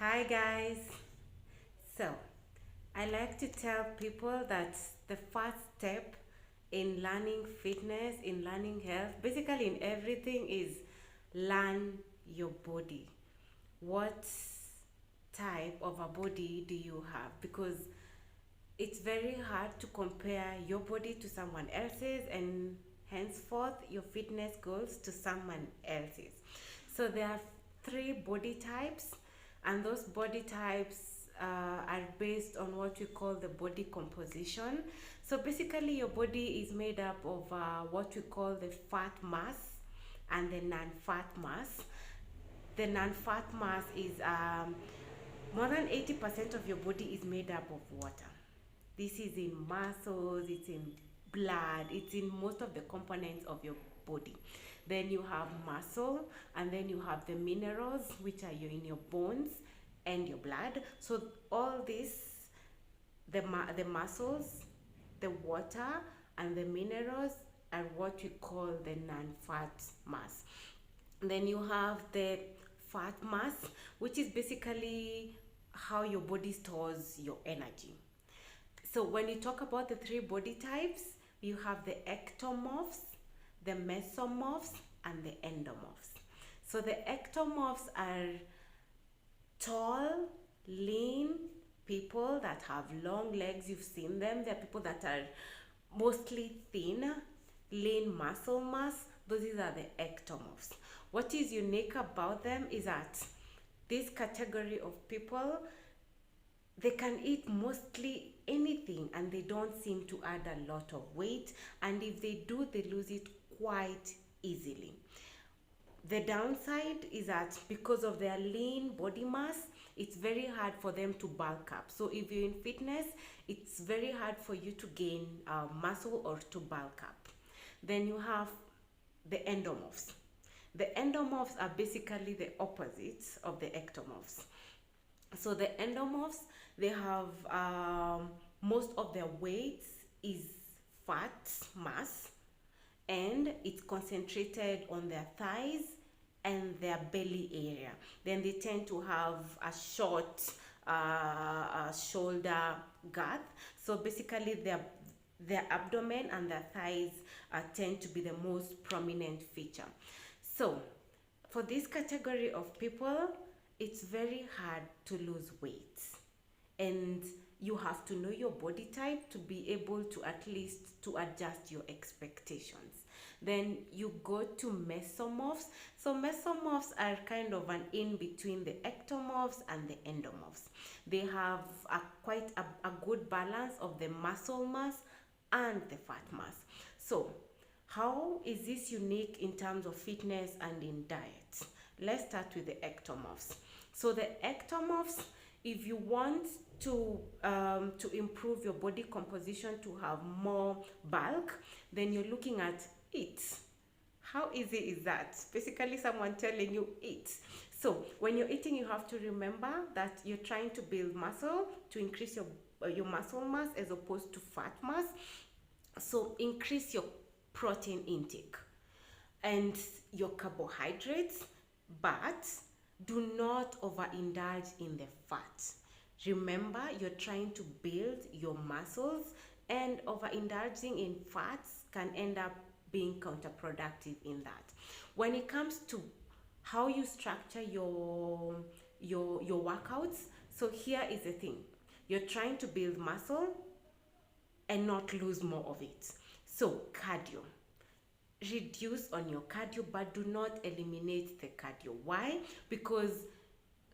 Hi guys. So, I like to tell people that the first step in learning fitness, in learning health, basically in everything is learn your body. What type of a body do you have? Because it's very hard to compare your body to someone else's and henceforth your fitness goals to someone else's. So there are three body types, and those body types are based on what we call the body composition. So basically your body is made up of what we call the fat mass and the non-fat mass. The non-fat mass is more than 80% of your body is made up of water. This is in muscles, it's in blood, it's in most of the components of your body. Then you have muscle, and then you have the minerals, which are in your bones and your blood. So all this, the muscles, the water, and the minerals are what we call the non-fat mass. Then you have the fat mass, which is basically how your body stores your energy. So when you talk about the three body types, you have the ectomorphs, the mesomorphs, and the endomorphs. So the ectomorphs are tall, lean people that have long legs. You've seen them. They're people that are mostly thin, lean muscle mass. Those are the ectomorphs. What is unique about them is that this category of people, they can eat mostly anything and they don't seem to add a lot of weight, and if they do, they lose it quite easily. The downside is that because of their lean body mass, it's very hard for them to bulk up. So if you're in fitness, it's very hard for you to gain muscle or to bulk up. Then you have the endomorphs. The endomorphs are basically the opposites of the ectomorphs. So the endomorphs, they have most of their weight is fat mass, and it's concentrated on their thighs and their belly area. Then they tend to have a short shoulder girth. So basically their abdomen and their thighs tend to be the most prominent feature. So for this category of people, it's very hard to lose weight, and you have to know your body type to be able to at least to adjust your expectations. Then you go to mesomorphs. So mesomorphs are kind of an in between the ectomorphs and the endomorphs. They have quite a good balance of the muscle mass and the fat mass. So how is this unique in terms of fitness and in diet? Let's start with the ectomorphs. So the ectomorphs, if you want to improve your body composition to have more bulk, then you're looking at eat. How easy is that? Basically, someone telling you eat. So when you're eating, you have to remember that you're trying to build muscle to increase your muscle mass as opposed to fat mass. So increase your protein intake and your carbohydrates, but do not overindulge in the fat. Remember, you're trying to build your muscles, and overindulging in fats can end up being counterproductive in that. When it comes to how you structure your workouts, so here is the thing. You're trying to build muscle and not lose more of it. So cardio, reduce on your cardio, but do not eliminate the cardio. Why? Because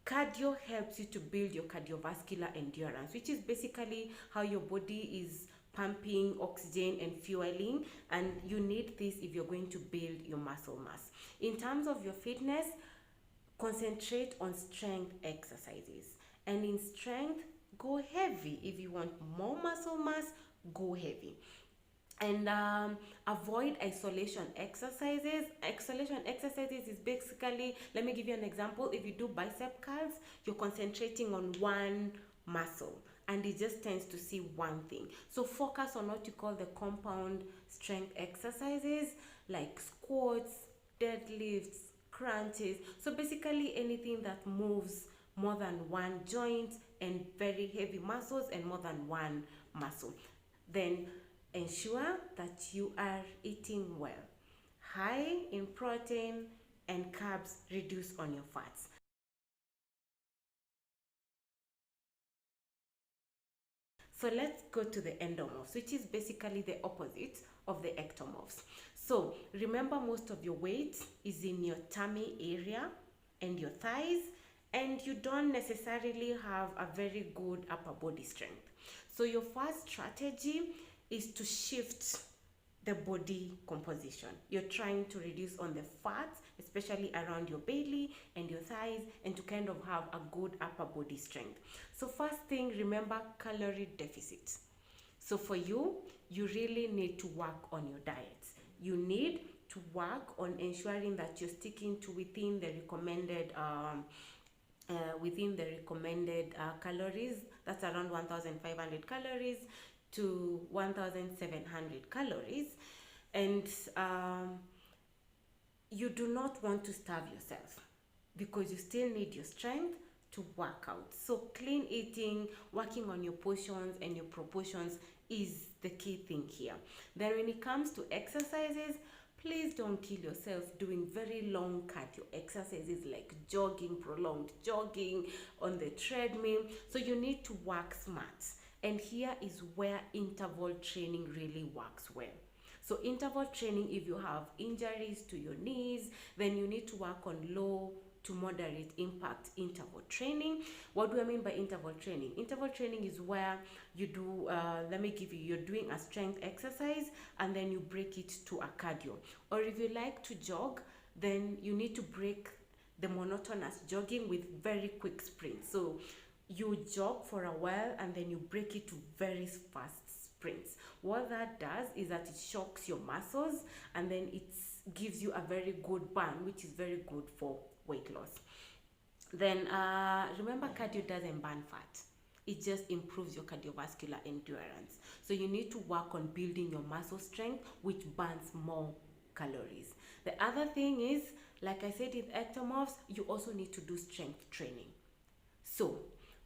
cardio helps you to build your cardiovascular endurance, which is basically how your body is pumping oxygen and fueling, and you need this if you're going to build your muscle mass. In terms of your fitness, concentrate on strength exercises, and in strength, go heavy. If you want more muscle mass, go heavy. And avoid isolation exercises. Isolation exercises is basically, let me give you an example. If you do bicep curls, you're concentrating on one muscle and it just tends to see one thing. So focus on what you call the compound strength exercises, like squats, deadlifts, crunches. So basically anything that moves more than one joint and very heavy muscles and more than one muscle. Then ensure that you are eating well, high in protein and carbs, reduce on your fats. So let's go to the endomorphs, which is basically the opposite of the ectomorphs. So remember, most of your weight is in your tummy area and your thighs, and you don't necessarily have a very good upper body strength. So your first strategy is to shift the body composition. You're trying to reduce on the fats, especially around your belly and your thighs, and to kind of have a good upper body strength. So first thing, remember calorie deficit. So for you, you really need to work on your diet. You need to work on ensuring that you're sticking to within the recommended calories. That's around 1,500 calories to 1,700 calories. And you do not want to starve yourself, because you still need your strength to work out. So clean eating, working on your portions and your proportions is the key thing here. Then when it comes to exercises, please don't kill yourself doing very long cardio exercises like jogging, prolonged jogging on the treadmill. So you need to work smart. And here is where interval training really works well. So interval training, if you have injuries to your knees, then you need to work on low to moderate impact interval training. What do I mean by interval training? Interval training is where you do, you're doing a strength exercise and then you break it to a cardio. Or if you like to jog, then you need to break the monotonous jogging with very quick sprints. So you jog for a while and then you break it to very fast sprints. What that does is that it shocks your muscles and then it gives you a very good burn, which is very good for weight loss. Then remember, cardio doesn't burn fat. It just improves your cardiovascular endurance. So you need to work on building your muscle strength, which burns more calories. The other thing is, like I said, with ectomorphs, you also need to do strength training. So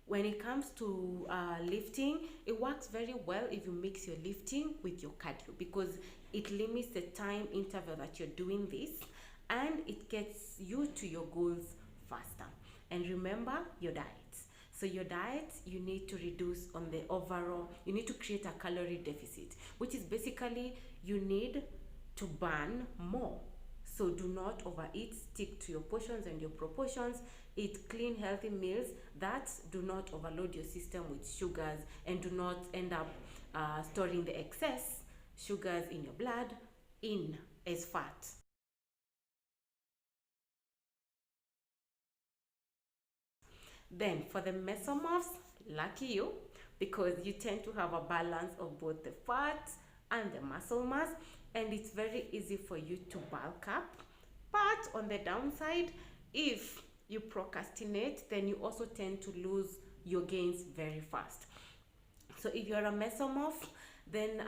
when it comes to lifting, it works very well if you mix your lifting with your cardio, because it limits the time interval that you're doing this and it gets you to your goals faster. And remember your diet. So your diet, you need to reduce on the overall, you need to create a calorie deficit, which is basically you need to burn more. So do not overeat, stick to your portions and your proportions. Eat clean, healthy meals that do not overload your system with sugars and do not end up storing the excess sugars in your blood in as fat. Then for the mesomorphs, lucky you, because you tend to have a balance of both the fat and the muscle mass, and it's very easy for you to bulk up. But on the downside, if you procrastinate, then you also tend to lose your gains very fast. So if you're a mesomorph, then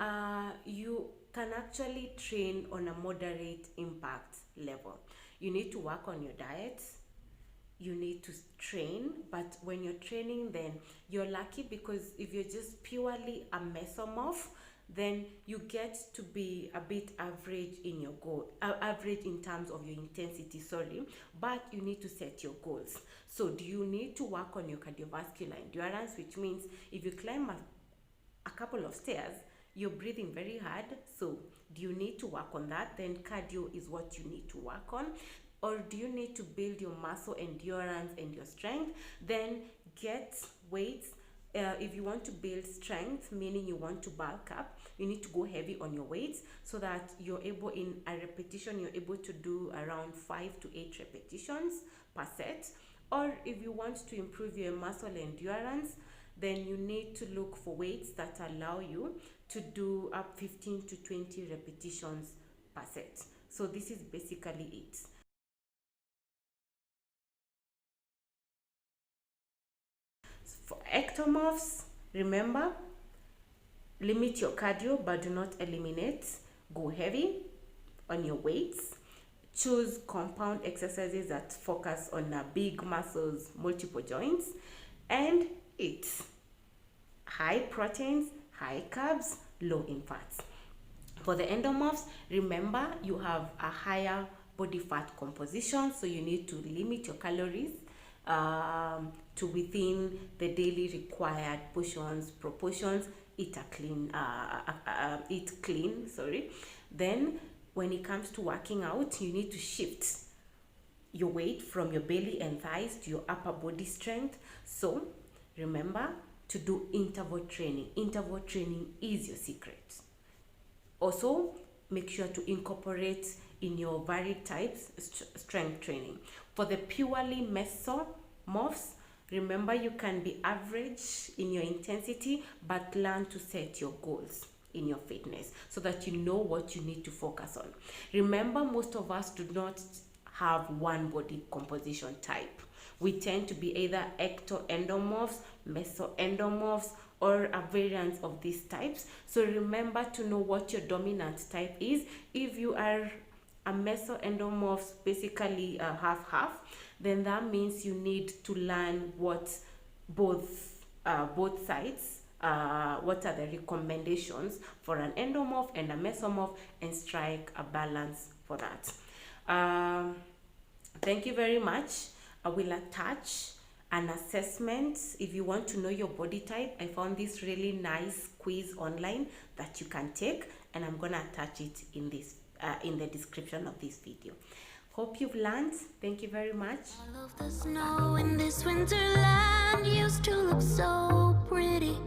you can actually train on a moderate impact level. You need to work on your diet. You need to train, but when you're training, then you're lucky, because if you're just purely a mesomorph, then you get to be a bit average in your goal, average in terms of your intensity, but you need to set your goals. So do you need to work on your cardiovascular endurance, which means if you climb a couple of stairs, you're breathing very hard. So do you need to work on that? Then cardio is what you need to work on. Or do you need to build your muscle endurance and your strength? Then get weights. If you want to build strength, meaning you want to bulk up, you need to go heavy on your weights so that you're able, in a repetition, you're able to do around 5 to 8 repetitions per set. Or if you want to improve your muscle endurance, then you need to look for weights that allow you to do up 15 to 20 repetitions per set. So this is basically it. For ectomorphs, remember, limit your cardio but do not eliminate. Go heavy on your weights. Choose compound exercises that focus on big muscles, multiple joints, and eat high proteins, high carbs, low in fats. For the endomorphs, remember you have a higher body fat composition, so you need to limit your calories to within the daily required portions, proportions. Eat clean. Sorry. Then, when it comes to working out, you need to shift your weight from your belly and thighs to your upper body strength. So, remember to do interval training. Interval training is your secret. Also, make sure to incorporate in your varied types strength training. For the purely mesomorphs, remember you can be average in your intensity, but learn to set your goals in your fitness so that you know what you need to focus on. Remember, most of us do not have one body composition type. We tend to be either ectoendomorphs, mesoendomorphs, or a variant of these types. So remember to know what your dominant type is. If you are a mesoendomorphs, basically half-half, then that means you need to learn what both sides, what are the recommendations for an endomorph and a mesomorph, and strike a balance for that. Thank you very much. I will attach an assessment if you want to know your body type. I found this really nice quiz online that you can take, and I'm gonna attach it in this in the description of this video. Hope you've learned. Thank you very much. All of the snow in this winterland used to look so pretty,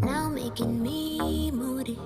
now making me moody.